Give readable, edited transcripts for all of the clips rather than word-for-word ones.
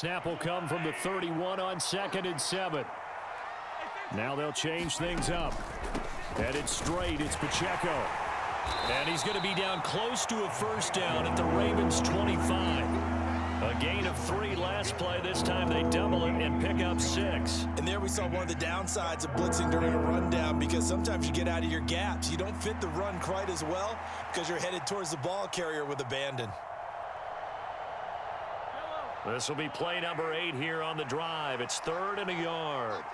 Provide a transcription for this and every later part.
snap will come from the 31 on 2nd and 7. Now they'll change things up. Headed straight, it's Pacheco. And he's going to be down close to a first down at the Ravens' 25. A gain of 3 last play. This time they double it and pick up 6. And there we saw one of the downsides of blitzing during a rundown, because sometimes you get out of your gaps. You don't fit the run quite as well because you're headed towards the ball carrier with abandon. This will be play number 8 here on the drive. It's 3rd and a yard.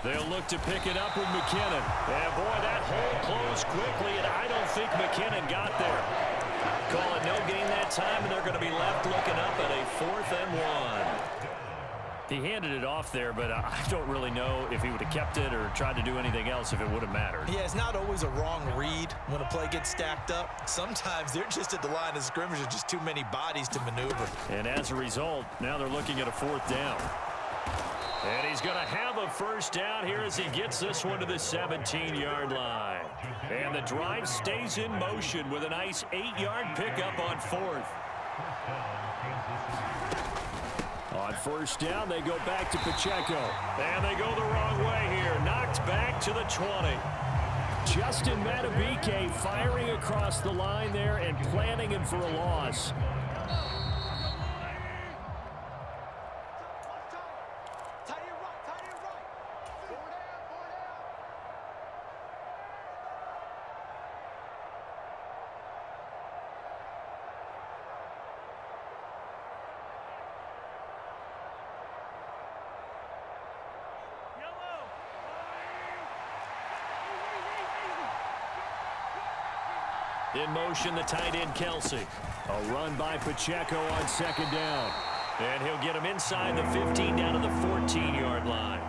They'll look to pick it up with McKinnon. And boy, that hole closed quickly, and I don't think McKinnon got there. Call it no gain that time, and they're going to be left looking up at a 4th and 1. He handed it off there, but I don't really know if he would have kept it or tried to do anything else if it would have mattered. Yeah, it's not always a wrong read when a play gets stacked up. Sometimes they're just at the line of scrimmage with just too many bodies to maneuver. And as a result, now they're looking at a 4th down. And he's going to have a first down here as he gets this one to the 17-yard line. And the drive stays in motion with a nice 8-yard pickup on 4th. On first down, they go back to Pacheco. And they go the wrong way here. Knocked back to the 20. Justin Madubuike firing across the line there and planting him for a loss. In motion, the tight end, Kelsey. A run by Pacheco on 2nd down. And he'll get him inside the 15 down to the 14-yard line.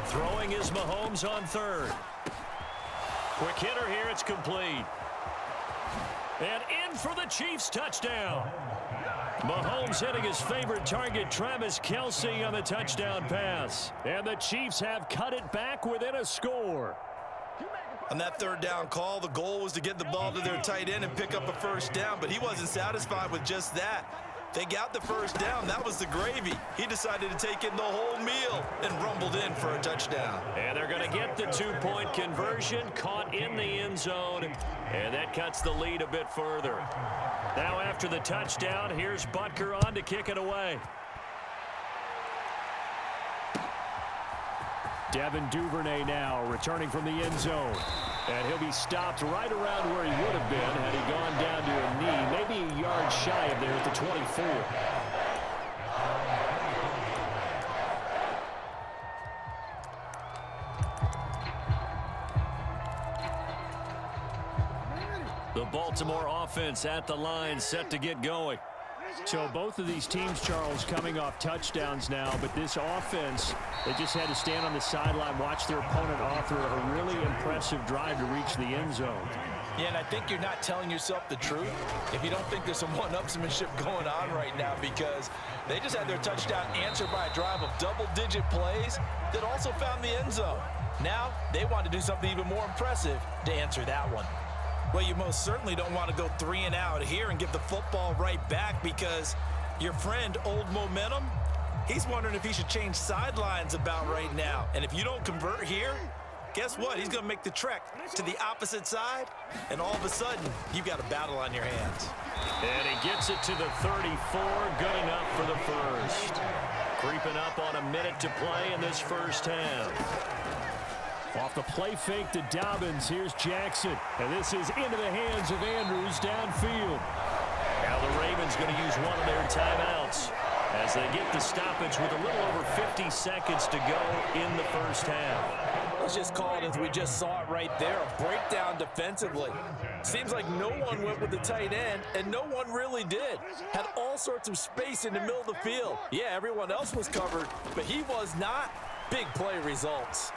Throwing is Mahomes on 3rd. Quick hitter here, it's complete. And in for the Chiefs touchdown. Mahomes hitting his favorite target, Travis Kelce, on the touchdown pass. And the Chiefs have cut it back within a score. On that 3rd down call, the goal was to get the ball to their tight end and pick up a first down, but he wasn't satisfied with just that. They got the first down. That was the gravy. He decided to take in the whole meal and rumbled in for a touchdown. And they're going to get the 2-point conversion, caught in the end zone, and that cuts the lead a bit further. Now after the touchdown, here's Butker on to kick it away. Devin Duvernay now returning from the end zone. And he'll be stopped right around where he would have been had he gone down to a knee, maybe a yard shy of there at the 24. The Baltimore offense at the line, set to get going. So both of these teams, Charles, coming off touchdowns now, but this offense, they just had to stand on the sideline, watch their opponent author a really impressive drive to reach the end zone. Yeah, and I think you're not telling yourself the truth if you don't think there's some one-upsmanship going on right now, because they just had their touchdown answered by a drive of double-digit plays that also found the end zone. Now they want to do something even more impressive to answer that one. Well, you most certainly don't want to go 3 and out here and give the football right back, because your friend, Old Momentum, he's wondering if he should change sidelines about right now. And if you don't convert here, guess what? He's going to make the trek to the opposite side, and all of a sudden, you've got a battle on your hands. And he gets it to the 34, good enough for the first. Creeping up on a minute to play in this first half. Off the play fake to Dobbins, here's Jackson. And this is into the hands of Andrews downfield. Now the Ravens going to use one of their timeouts as they get the stoppage with a little over 50 seconds to go in the first half. Let's just call it as we just saw it right there, a breakdown defensively. Seems like no one went with the tight end, and no one really did. Had all sorts of space in the middle of the field. Yeah, everyone else was covered, but he was not. Big play results.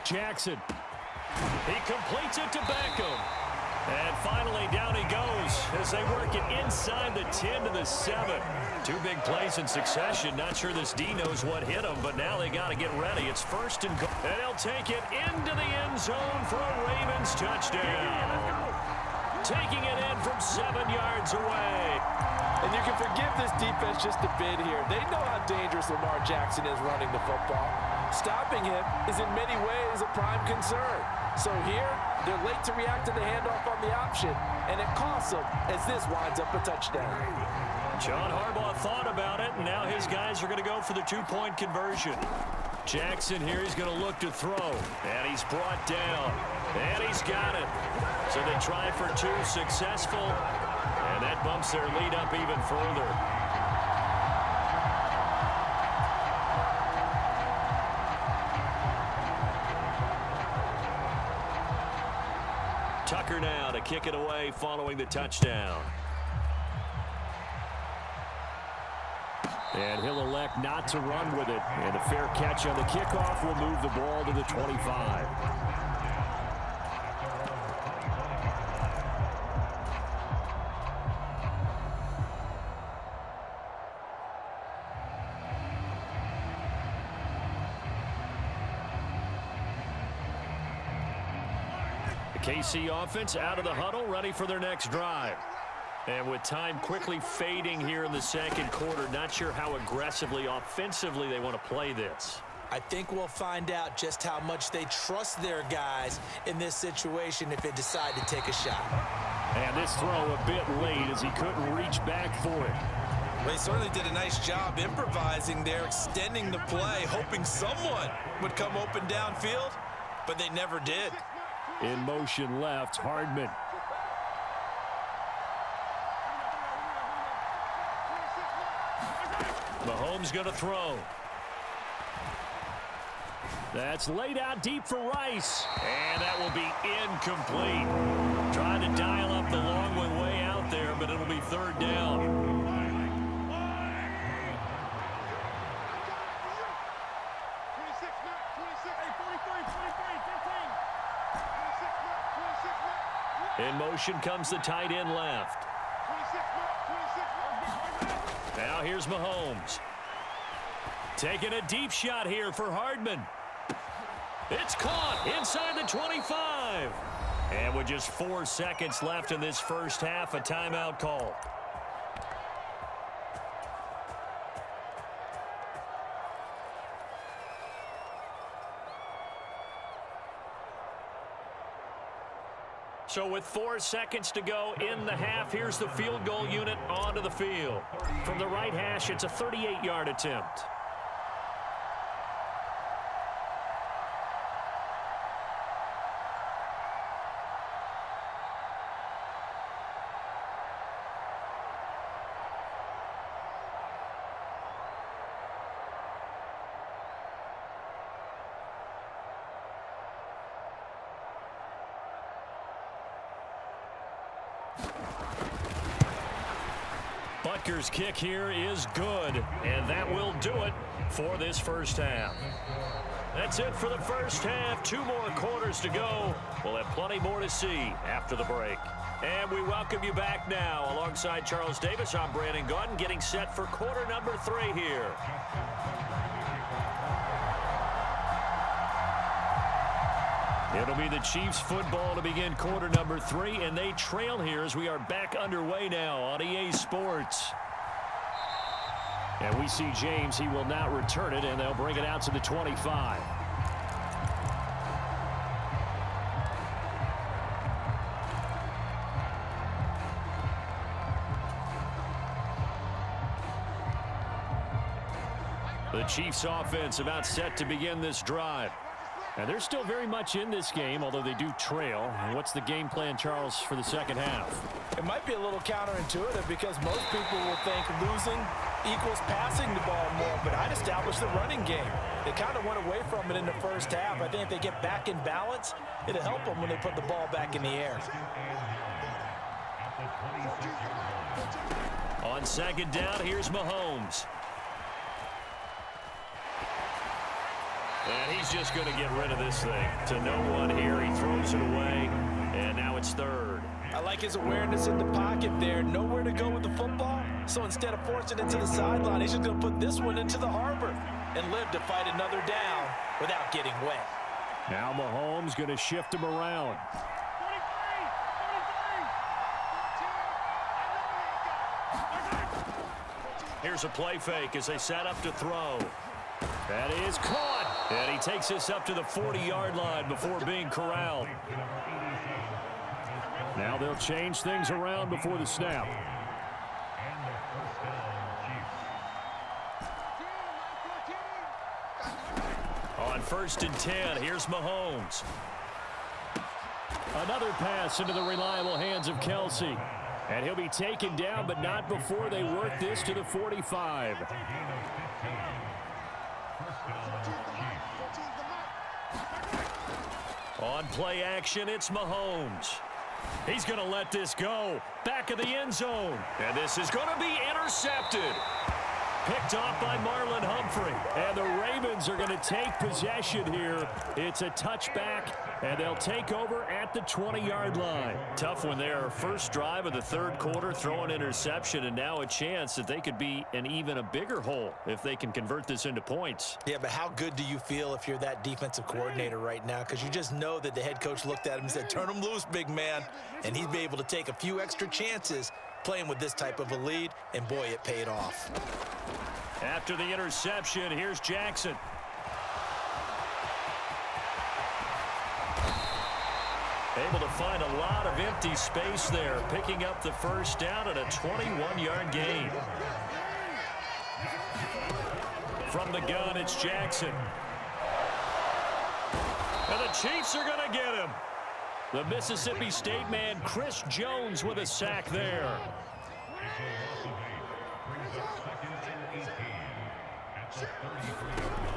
Jackson. He completes it to Beckham. And finally down he goes as they work it inside the 10 to the 7. 2 big plays in succession. Not sure this D knows what hit him, but now they got to get ready. It's 1st and goal. And he'll take it into the end zone for a Ravens touchdown. taking it in from 7 yards away. And you can forgive this defense just a bit here. They know how dangerous Lamar Jackson is running the football. Stopping him is in many ways a prime concern. So here, they're late to react to the handoff on the option, and it costs them as this winds up a touchdown. John Harbaugh thought about it, and now his guys are going to go for the two-point conversion. Jackson here, he's going to look to throw, and he's brought down, and he's got it. So they try for 2, successful, and that bumps their lead up even further. Tucker now to kick it away following the touchdown. And he'll elect not to run with it. And a fair catch on the kickoff will move the ball to the 25. The KC offense out of the huddle, ready for their next drive. And with time quickly fading here in the second quarter, not sure how aggressively, offensively they want to play this. I think we'll find out just how much they trust their guys in this situation if they decide to take a shot. And this throw a bit late as he couldn't reach back for it. They certainly did a nice job improvising there, extending the play, hoping someone would come open downfield, but they never did. In motion left, Hardman. Mahomes going to throw. That's laid out deep for Rice. And that will be incomplete. Trying to dial up the long one way out there, but it'll be third down. In motion comes the tight end left. Now here's Mahomes. Taking a deep shot here for Hardman. It's caught inside the 25. And with just 4 seconds left in this first half, a timeout call. So with 4 seconds to go in the half, here's the field goal unit onto the field. From the right hash, it's a 38-yard attempt. Butker's kick here is good, and that will do it for this first half. That's it for the first half. 2 more quarters to go. We'll have plenty more to see after the break. And we welcome you back now. Alongside Charles Davis, I'm Brandon Gaudin, getting set for quarter number 3 here. It'll be the Chiefs football to begin quarter number 3, and they trail here as we are back underway now on EA Sports. And we see James. He will not return it, and they'll bring it out to the 25. The Chiefs offense about set to begin this drive. And they're still very much in this game, although they do trail. And what's the game plan, Charles, for the second half? It might be a little counterintuitive because most people will think losing equals passing the ball more, but I'd establish the running game. They kind of went away from it in the first half. I think if they get back in balance, it'll help them when they put the ball back in the air. On second down, here's Mahomes. And he's just going to get rid of this thing to no one here. He throws it away, and now it's third. I like his awareness in the pocket there. Nowhere to go with the football. So instead of forcing it to the sideline, he's just going to put this one into the harbor and live to fight another down without getting wet. Now Mahomes going to shift him around. Here's a play fake as they set up to throw. That is caught. And he takes this up to the 40-yard line before being corralled. Now they'll change things around before the snap. On 1st and 10, here's Mahomes. Another pass into the reliable hands of Kelsey. And he'll be taken down, but not before they work this to the 45. On play action, it's Mahomes. He's going to let this go. Back of the end zone. And this is going to be intercepted. Picked off by Marlon Humphrey. And the Ravens are going to take possession here. It's a touchback, and they'll take over at the 20-yard line. Tough one there. First drive of the third quarter, throw an interception, and now a chance that they could be in even a bigger hole if they can convert this into points. Yeah, but how good do you feel if you're that defensive coordinator right now? Because you just know that the head coach looked at him and said, turn him loose, big man. And he'd be able to take a few extra chances playing with this type of a lead, and boy, it paid off. After the interception, here's Jackson. Able to find a lot of empty space there, picking up the first down and a 21-yard gain. From the gun, it's Jackson. And the Chiefs are going to get him. The Mississippi State man, Chris Jones, with a sack there.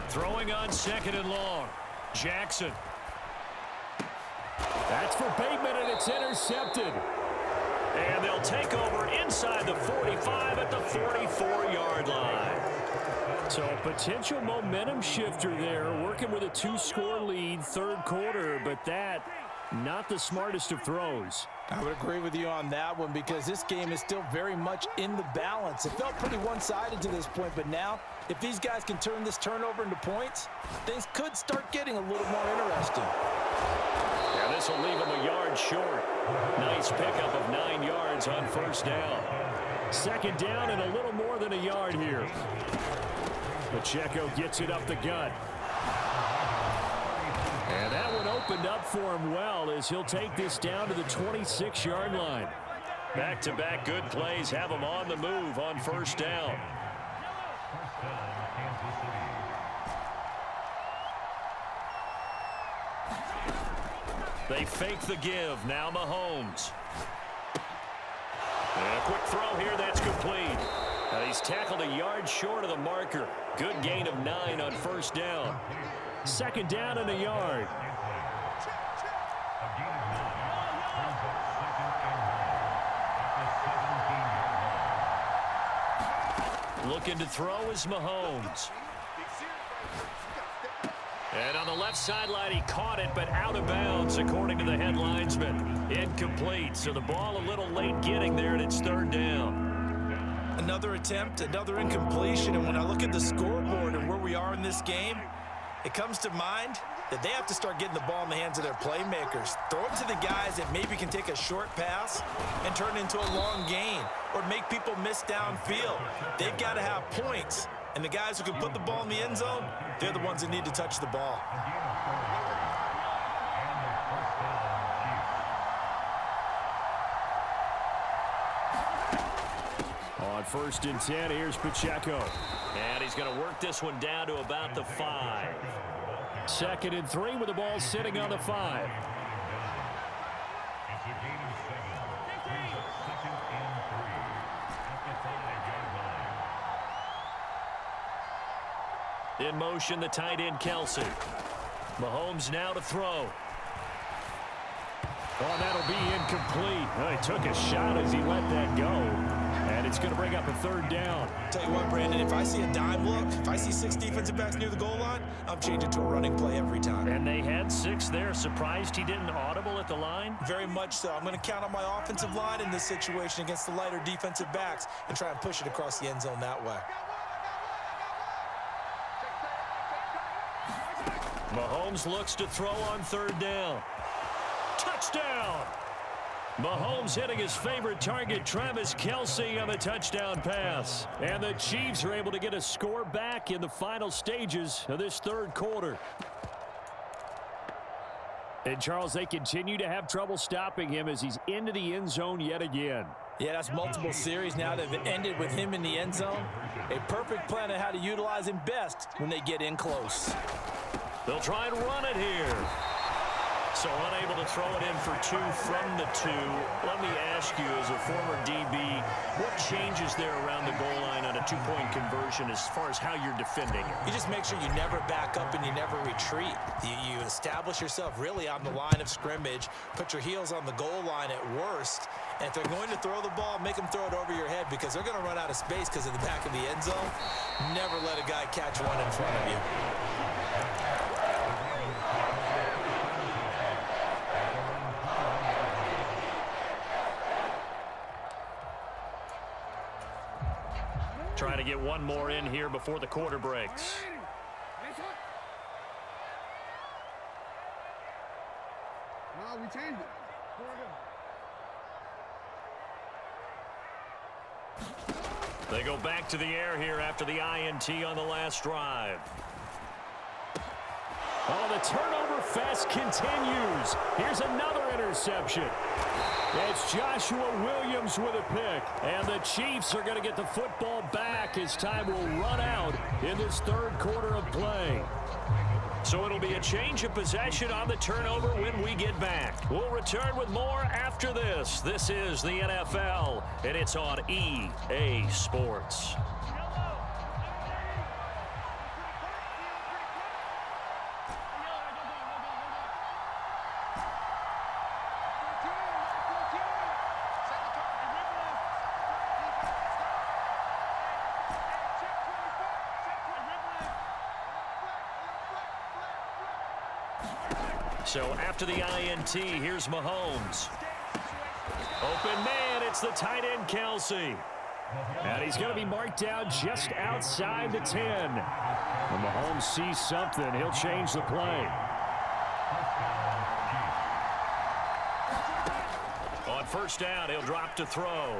Throwing on 2nd and long. Jackson. That's for Bateman, and it's intercepted. And they'll take over inside the 45 at the 44-yard line. So a potential momentum shifter there, working with a 2-score lead, third quarter, but that, not the smartest of throws. I would agree with you on that one because this game is still very much in the balance. It felt pretty one-sided to this point, but now if these guys can turn this turnover into points, things could start getting a little more interesting. Yeah, this will leave them a yard short. Nice pickup of 9 yards on first down. 2nd down and a little more than a yard here. Pacheco gets it up the gut. And that one opened up for him well as he'll take this down to the 26-yard line. Back-to-back good plays have him on the move on first down. They fake the give. Now Mahomes. And a quick throw here. That's complete. He's tackled a yard short of the marker. Good gain of 9 on first down. 2nd down and a yard. Looking to throw is Mahomes. And on the left sideline, he caught it, but out of bounds, according to the head linesman. Incomplete, so the ball a little late getting there, and it's 3rd down. Another attempt, another incompletion, and when I look at the scoreboard and where we are in this game, it comes to mind that they have to start getting the ball in the hands of their playmakers. Throw it to the guys that maybe can take a short pass and turn it into a long gain or make people miss downfield. They've got to have points, and the guys who can put the ball in the end zone, they're the ones that need to touch the ball. On 1st and 10, here's Pacheco. And he's going to work this one down to about the 5. 2nd and 3 with the ball sitting on the 5. In motion, the tight end, Kelsey. Mahomes now to throw. Oh, that'll be incomplete. Oh, he took a shot as he let that go. And it's going to bring up a 3rd down. Tell you what, Brandon, if I see a dime look, if I see 6 defensive backs near the goal line, I'm changing to a running play every time. And they had 6 there. Surprised he didn't audible at the line? Very much so. I'm going to count on my offensive line in this situation against the lighter defensive backs and try and push it across the end zone that way. Mahomes looks to throw on 3rd down. Touchdown! Mahomes hitting his favorite target, Travis Kelce, on the touchdown pass. And the Chiefs are able to get a score back in the final stages of this third quarter. And, Charles, they continue to have trouble stopping him as he's into the end zone yet again. Yeah, that's multiple series now that have ended with him in the end zone. A perfect plan on how to utilize him best when they get in close. They'll try and run it here. So unable to throw it in for 2 from the 2. Let me ask you, as a former DB, what changes there around the goal line on a 2-point conversion as far as how you're defending it? You just make sure you never back up and you never retreat. You establish yourself really on the line of scrimmage, put your heels on the goal line at worst, and if they're going to throw the ball, make them throw it over your head because they're going to run out of space because of the back of the end zone. Never let a guy catch one in front of you. Trying to get one more in here before the quarter breaks. No, we changed it. They go back to the air here after the INT on the last drive. Oh, the turnover fest continues. Here's another interception. It's Joshua Williams with a pick. And the Chiefs are going to get the football back as time will run out in this third quarter of play. So it'll be a change of possession on the turnover when we get back. We'll return with more after this. This is the NFL, and it's on EA Sports. So after the INT, here's Mahomes. Open man, it's the tight end Kelce. And he's going to be marked down just outside the 10. When Mahomes sees something, he'll change the play. On first down, he'll drop to throw.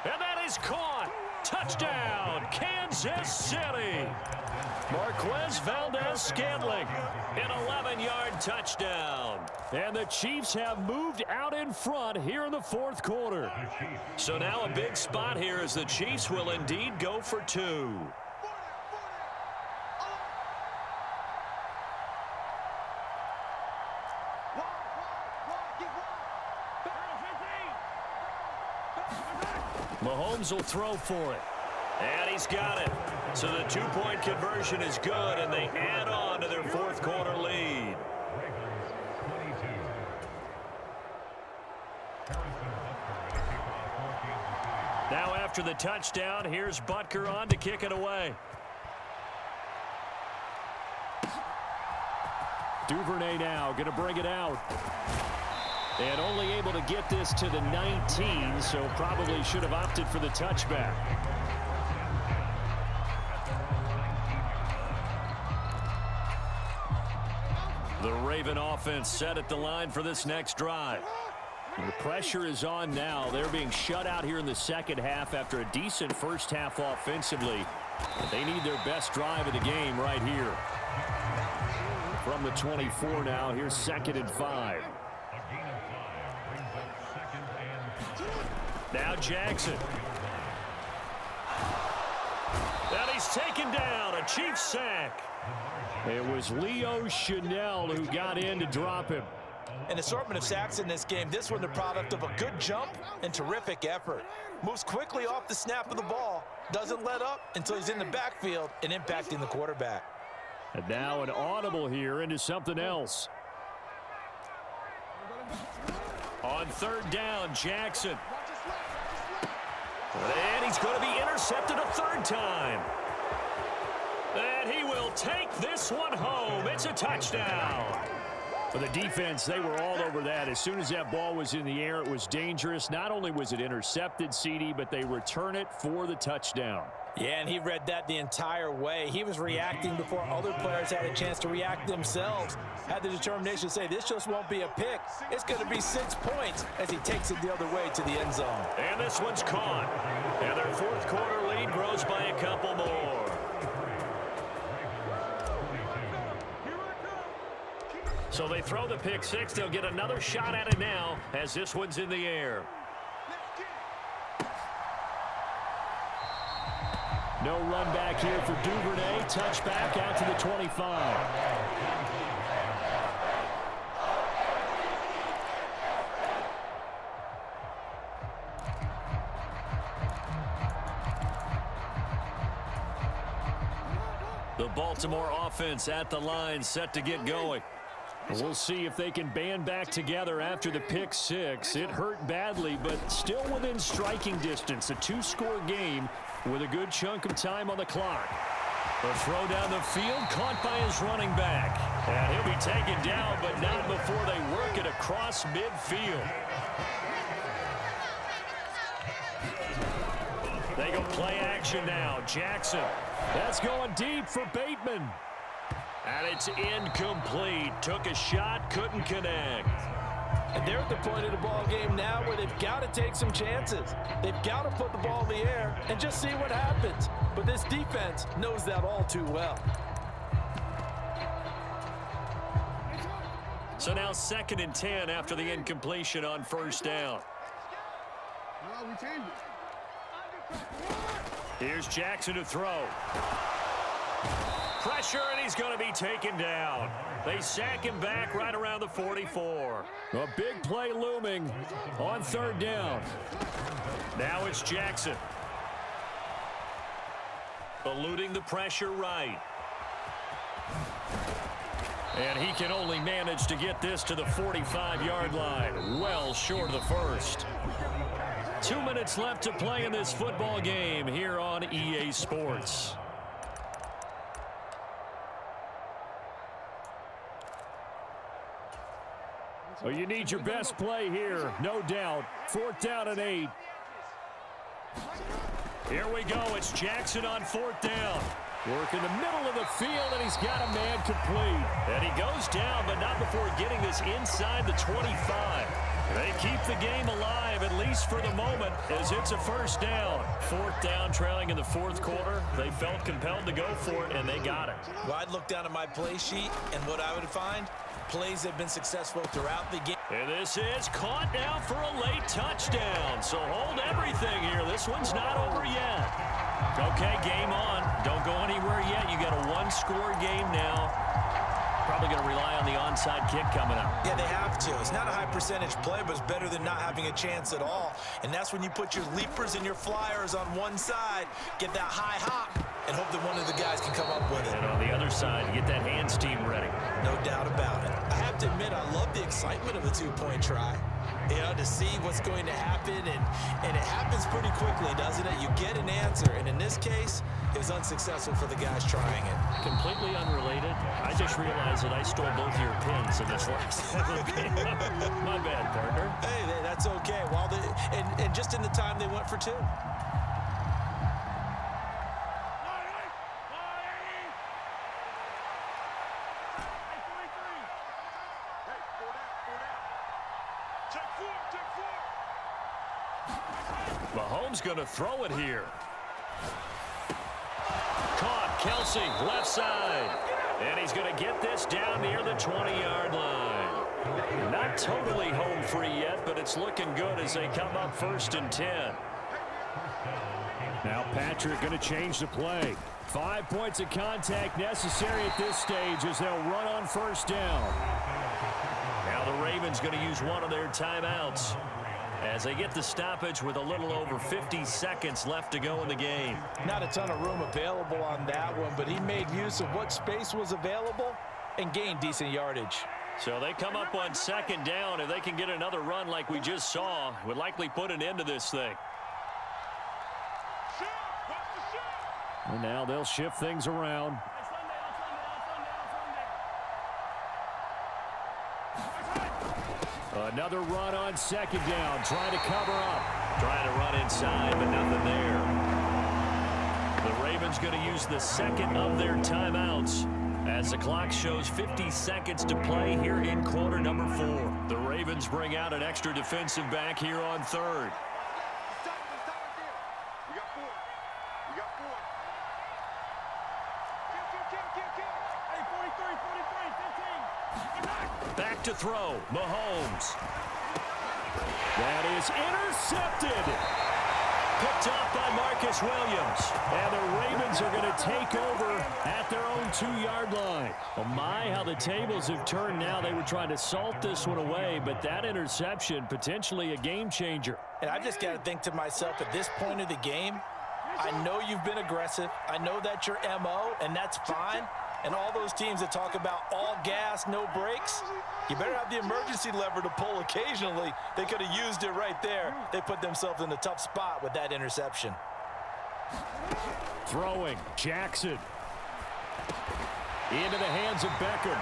And that is caught. Touchdown, Kansas City. Marquez Valdez-Scantling, an 11-yard touchdown. And the Chiefs have moved out in front here in the fourth quarter. So now a big spot here as the Chiefs will indeed go for 2. Mahomes will throw for it. And he's got it. So the 2-point conversion is good, and they add on to their fourth quarter lead. Now after the touchdown, here's Butker on to kick it away. Duvernay now going to bring it out. And only able to get this to the 19, so probably should have opted for the touchback. The Raven offense set at the line for this next drive. And the pressure is on now. They're being shut out here in the second half after a decent first half offensively. They need their best drive of the game right here. From the 24 now, here's 2nd and 5. Now Jackson. And he's taken down. A Chiefs sack. It was Leo Chanel who got in to drop him. An assortment of sacks in this game. This one the product of a good jump and terrific effort. Moves quickly off the snap of the ball. Doesn't let up until he's in the backfield and impacting the quarterback. And now an audible here into something else. On third down, Jackson. And he's going to be intercepted a third time. And he will take this one home. It's a touchdown. For the defense, they were all over that. As soon as that ball was in the air, it was dangerous. Not only was it intercepted, CD, but they return it for the touchdown. Yeah, and he read that the entire way. He was reacting before other players had a chance to react themselves. Had the determination to say, this just won't be a pick. It's going to be 6 points as he takes it the other way to the end zone. And this one's caught. And their fourth quarter lead grows by a couple more. So they throw the pick six. They'll get another shot at it now as this one's in the air. No run back here for Duvernay. Touchback out to the 25. The Baltimore offense at the line, set to get going. We'll see if they can band back together after the pick six. It hurt badly, but still within striking distance. A 2-score game with a good chunk of time on the clock. The throw down the field, caught by his running back. And he'll be taken down, but not before they work it across midfield. They go play action now. Jackson. That's going deep for Bateman. And it's incomplete. Took a shot, couldn't connect. And they're at the point of the ball game now where they've got to take some chances. They've got to put the ball in the air and just see what happens. But this defense knows that all too well. So now 2nd and 10 after the incompletion on first down. No, we changed it. Here's Jackson to throw. Pressure, and he's going to be taken down. They sack him back right around the 44. A big play looming on 3rd down. Now it's Jackson. Eluding the pressure right. And he can only manage to get this to the 45-yard line. Well short of the first. 2 minutes left to play in this football game here on EA Sports. Well, you need your best play here, no doubt. 4th down and 8. Here we go. It's Jackson on 4th down. Work in the middle of the field, and he's got a man complete. And he goes down, but not before getting this inside the 25. They keep the game alive, at least for the moment, as it's a first down. 4th down, trailing in the 4th quarter. They felt compelled to go for it, and they got it. Well, I'd look down at my play sheet, and what I would find, plays have been successful throughout the game. And this is caught now for a late touchdown. So hold everything here. This one's not over yet. Okay, game on. Don't go anywhere yet. You got a 1-score game now. Probably going to rely on the onside kick coming up. Yeah, they have to. It's not a high percentage play, but it's better than not having a chance at all. And that's when you put your leapers and your flyers on one side, get that high hop, and hope that one of the guys can come up with it. And on the other side, get that hands team ready. No doubt about it. I have to admit, I love the excitement of a 2-point try. You know, to see what's going to happen, and it happens pretty quickly, doesn't it? You get an answer, and in this case, it was unsuccessful for the guys trying it. Completely unrelated. I just realized that I stole both of your pins in this last game. My bad, partner. Hey, that's okay. Well, and just in the time they went for 2. Mahomes going to throw it here. Caught, Kelsey, left side. And he's going to get this down near the 20-yard line. Not totally home free yet, but it's looking good as they come up 1st and 10. Now Patrick going to change the play. 5 points of contact necessary at this stage as they'll run on 1st down. Now the Ravens going to use one of their timeouts as they get the stoppage with a little over 50 seconds left to go in the game. Not a ton of room available on that one, but he made use of what space was available and gained decent yardage. So they come up on 2nd down. If they can get another run like we just saw, would likely put an end to this thing. And now they'll shift things around. Another run on 2nd down, trying to cover up. Trying to run inside, but nothing there. Ravens going to use the second of their timeouts as the clock shows 50 seconds to play here in quarter number 4. The Ravens bring out an extra defensive back here on third. Back to throw, Mahomes. That is intercepted. Picked up by Marcus Williams. And the Ravens are going to take over at their own 2-yard line. Oh my, how the tables have turned now. They were trying to salt this one away, but that interception, potentially a game changer. And I just got to think to myself, at this point of the game, I know you've been aggressive. I know that's your MO, and that's fine. And all those teams that talk about all gas, no brakes, you better have the emergency lever to pull occasionally. They could have used it right there. They put themselves in a tough spot with that interception. Throwing, Jackson. Into the hands of Beckham.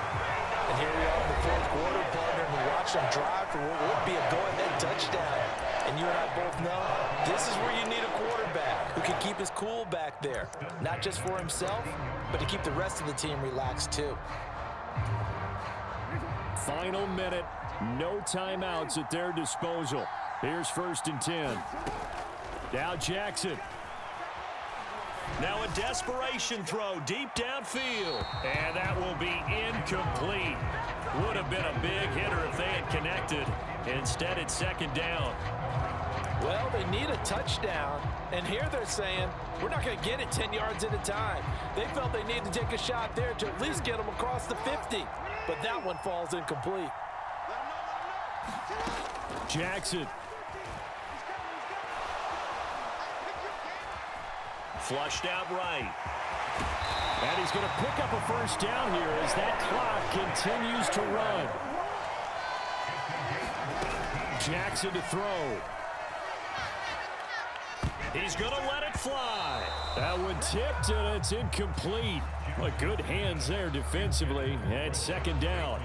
And here we are in the fourth quarter, partner, and we watch them drive for what would be a go-ahead touchdown. And you and I both know this is where you need a quarterback who can keep his cool back there. Not just for himself, but to keep the rest of the team relaxed too. Final minute, no timeouts at their disposal. Here's 1st and 10. Now Jackson. Now a desperation throw deep downfield. And that will be incomplete. Would have been a big hitter if they had connected. Instead, it's 2nd down. Well, they need a touchdown, and here they're saying, we're not going to get it 10 yards at a time. They felt they needed to take a shot there to at least get them across the 50, but that one falls incomplete. Jackson. Flushed out right. And he's going to pick up a 1st down here as that clock continues to run. Jackson to throw. He's going to let it fly. That one tipped, and it's incomplete. Well, good hands there defensively. And 2nd down.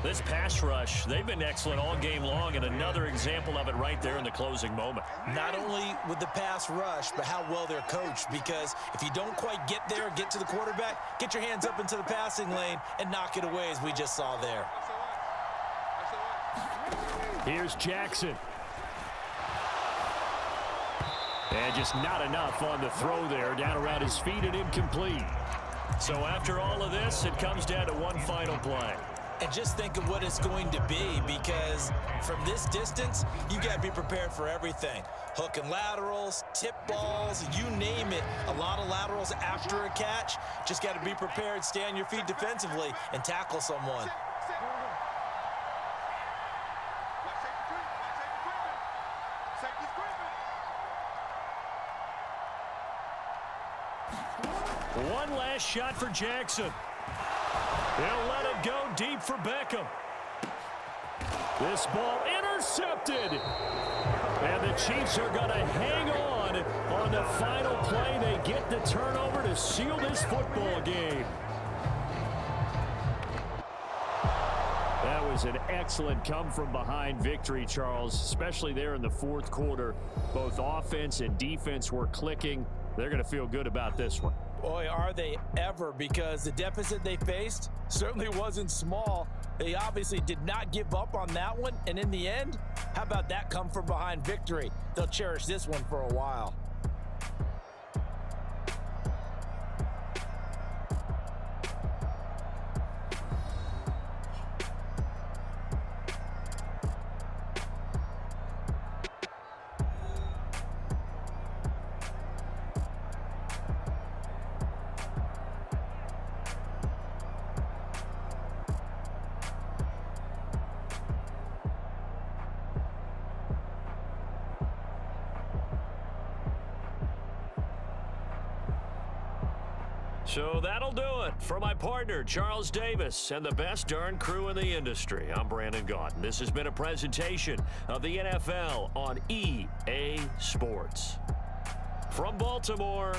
This pass rush, they've been excellent all game long, and another example of it right there in the closing moment. Not only with the pass rush, but how well they're coached, because if you don't quite get there, get to the quarterback, get your hands up into the passing lane and knock it away, as we just saw there. Here's Jackson. And just not enough on the throw there, down around his feet and incomplete. So after all of this, it comes down to one final play. And just think of what it's going to be, because from this distance, you got to be prepared for everything. Hook and laterals, tip balls, you name it. A lot of laterals after a catch. Just got to be prepared, stay on your feet defensively, and tackle someone. One last shot for Jackson. They'll let it go deep for Beckham. This ball intercepted. And the Chiefs are going to hang on the final play. They get the turnover to seal this football game. That was an excellent come-from-behind victory, Charles, especially there in the fourth quarter. Both offense and defense were clicking. They're going to feel good about this one. Boy, are they ever, because the deficit they faced certainly wasn't small. They obviously did not give up on that one, and in the end, how about that come-from-behind victory? They'll cherish this one for a while. So that'll do it for my partner, Charles Davis, and the best darn crew in the industry. I'm Brandon Gaudin. This has been a presentation of the NFL on EA Sports. From Baltimore,